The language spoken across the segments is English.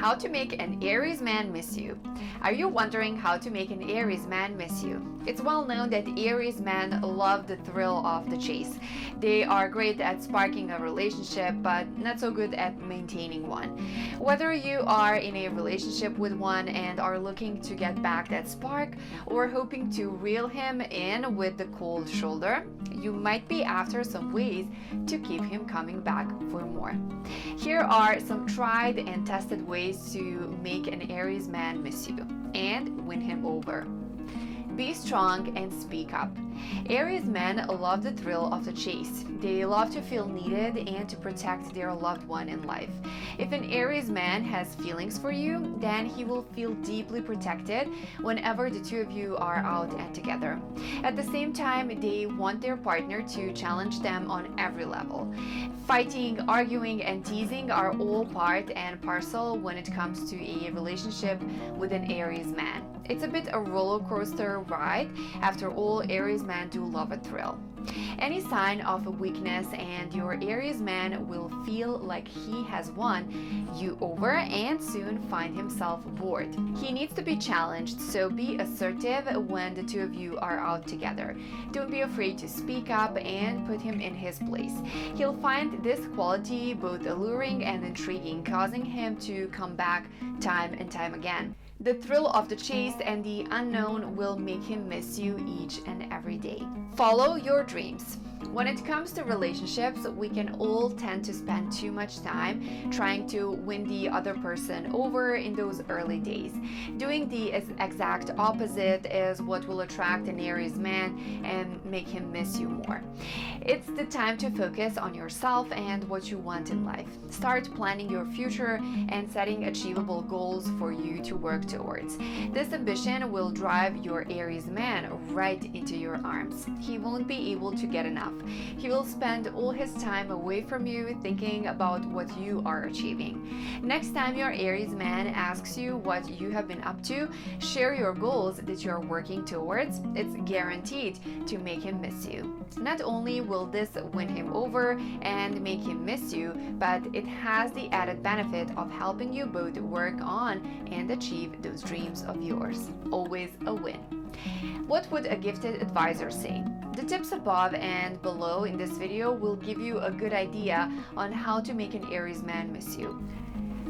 How to make an Aries man miss you. Are you wondering how to make an Aries man miss you? It's well known that Aries men love the thrill of the chase. They are great at sparking a relationship, but not so good at maintaining one. Whether you are in a relationship with one and are looking to get back that spark, or hoping to reel him in with the cold shoulder, you might be after some ways to keep him coming back for more. Here are some tried and tested ways to make an Aries man miss you and win him over. Be strong and speak up. Aries men love the thrill of the chase. They love to feel needed and to protect their loved one in life. If an Aries man has feelings for you, then he will feel deeply protected whenever the two of you are out and together. At the same time, they want their partner to challenge them on every level. Fighting, arguing, and teasing are all part and parcel when it comes to a relationship with an Aries man. It's a bit a roller coaster ride. After all, Aries men do love a thrill. Any sign of a weakness and your Aries man will feel like he has won you over and soon find himself bored. He needs to be challenged, so be assertive when the two of you are out together. Don't be afraid to speak up and put him in his place. He'll find this quality both alluring and intriguing, causing him to come back time and time again. The thrill of the chase and the unknown will make him miss you each and every day. Follow your dreams. When it comes to relationships, we can all tend to spend too much time trying to win the other person over in those early days. Doing the exact opposite is what will attract an Aries man and make him miss you more. It's the time to focus on yourself and what you want in life. Start planning your future and setting achievable goals for you to work towards. This ambition will drive your Aries man right into your arms. He won't be able to get enough. He will spend all his time away from you thinking about what you are achieving. Next time your Aries man asks you what you have been up to, share your goals that you are working towards. It's guaranteed to make him miss you. Not only will this win him over and make him miss you, but it has the added benefit of helping you both work on and achieve those dreams of yours. Always a win. What would a gifted advisor say? The tips above and below in this video will give you a good idea on how to make an Aries man miss you.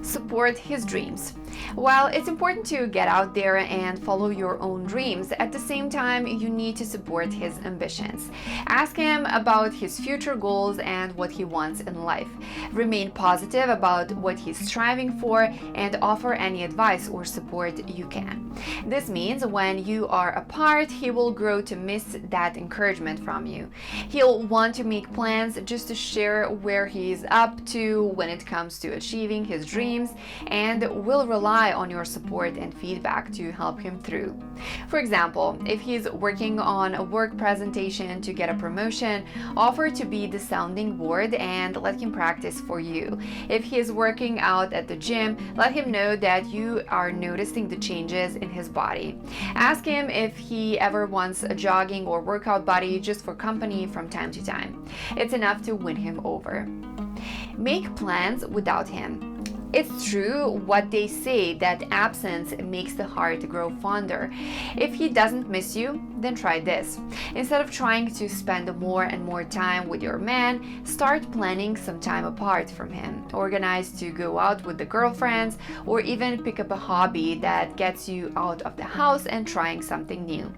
Support his dreams. While it's important to get out there and follow your own dreams, at the same time, you need to support his ambitions. Ask him about his future goals and what he wants in life. Remain positive about what he's striving for and offer any advice or support you can. This means when you are apart, he will grow to miss that encouragement from you. He'll want to make plans just to share where he's up to when it comes to achieving his dreams, and will rely on your support and feedback to help him through. For example, if he's working on a work presentation to get a promotion, offer to be the sounding board and let him practice for you. If he is working out at the gym, let him know that you are noticing the changes in his body. Ask him if he ever wants a jogging or workout buddy just for company from time to time. It's enough to win him over. Make plans without him. It's true what they say that absence makes the heart grow fonder. If he doesn't miss you, then try this. Instead of trying to spend more and more time with your man, start planning some time apart from him. Organize to go out with the girlfriends or even pick up a hobby that gets you out of the house and trying something new.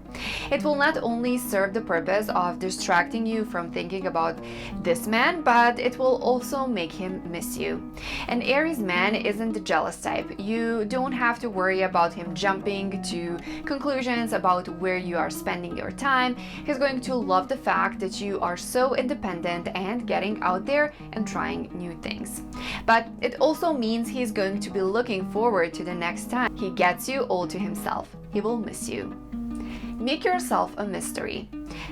It will not only serve the purpose of distracting you from thinking about this man, but it will also make him miss you. An Aries man isn't the jealous type. You don't have to worry about him jumping to conclusions about where you are spending your time. He's going to love the fact that you are so independent and getting out there and trying new things. But it also means he's going to be looking forward to the next time he gets you all to himself. He will miss you. Make yourself a mystery.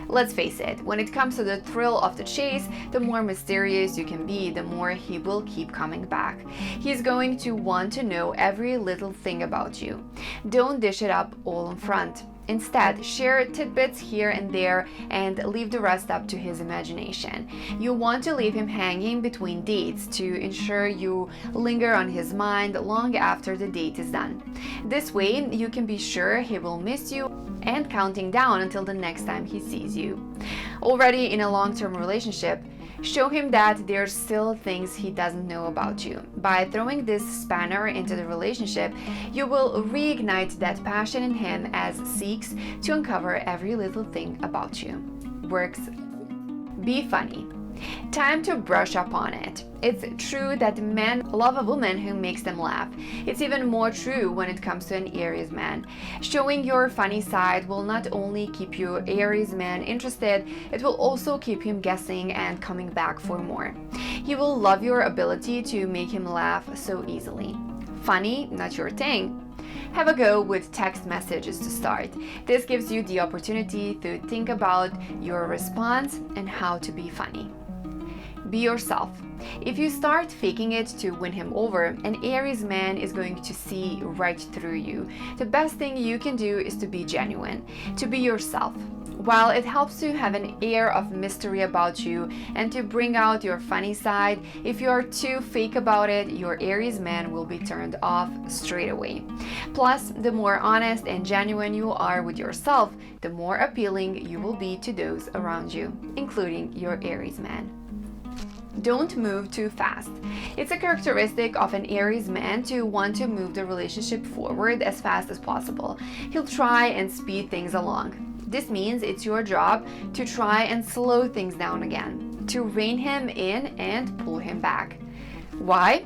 Let's face it, when it comes to the thrill of the chase, the more mysterious you can be, the more he will keep coming back. He's going to want to know every little thing about you. Don't dish it up all in front. Instead, share tidbits here and there and leave the rest up to his imagination. You want to leave him hanging between dates to ensure you linger on his mind long after the date is done. This way, you can be sure he will miss you and counting down until the next time he sees you. Already in a long-term relationship, show him that there's still things he doesn't know about you. By throwing this spanner into the relationship, you will reignite that passion in him as seeks to uncover every little thing about you. Works. Be funny. Time to brush up on it. It's true that men love a woman who makes them laugh. It's even more true when it comes to an Aries man. Showing your funny side will not only keep your Aries man interested, it will also keep him guessing and coming back for more. He will love your ability to make him laugh so easily. Funny, not your thing? Have a go with text messages to start. This gives you the opportunity to think about your response and how to be funny. Be yourself. If you start faking it to win him over, an Aries man is going to see right through you. The best thing you can do is to be genuine, to be yourself. While it helps to have an air of mystery about you and to bring out your funny side, if you are too fake about it, your Aries man will be turned off straight away. Plus, the more honest and genuine you are with yourself, the more appealing you will be to those around you, including your Aries man. Don't move too fast. It's a characteristic of an Aries man to want to move the relationship forward as fast as possible. He'll try and speed things along. This means it's your job to try and slow things down again, to rein him in and pull him back. Why?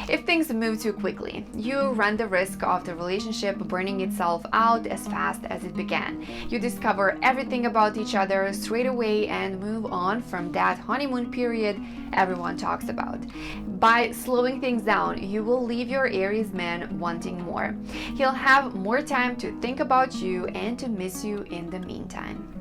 If things move too quickly, you run the risk of the relationship burning itself out as fast as it began. You discover everything about each other straight away and move on from that honeymoon period everyone talks about. By slowing things down, you will leave your Aries man wanting more. He'll have more time to think about you and to miss you in the meantime.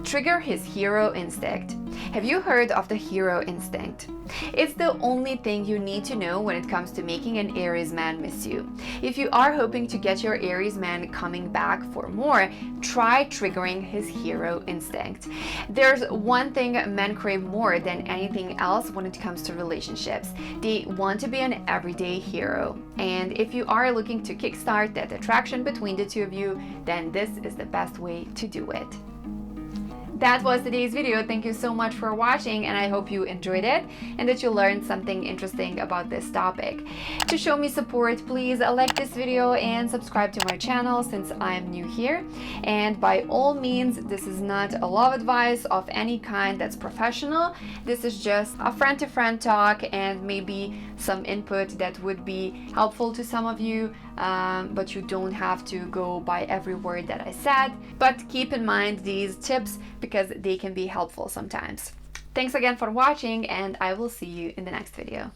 Trigger his hero instinct. Have you heard of the hero instinct? It's the only thing you need to know when it comes to making an Aries man miss you. If you are hoping to get your Aries man coming back for more, try triggering his hero instinct. There's one thing men crave more than anything else when it comes to relationships. They want to be an everyday hero. And if you are looking to kickstart that attraction between the two of you, then this is the best way to do it. That was today's video. Thank you so much for watching, and I hope you enjoyed it and that you learned something interesting about this topic. To show me support, please like this video and subscribe to my channel since I'm new here. And by all means, this is not a love advice of any kind that's professional. This is just a friend-to-friend talk and maybe some input that would be helpful to some of you, but you don't have to go by every word that I said. But keep in mind these tips because they can be helpful sometimes. Thanks again for watching, and I will see you in the next video.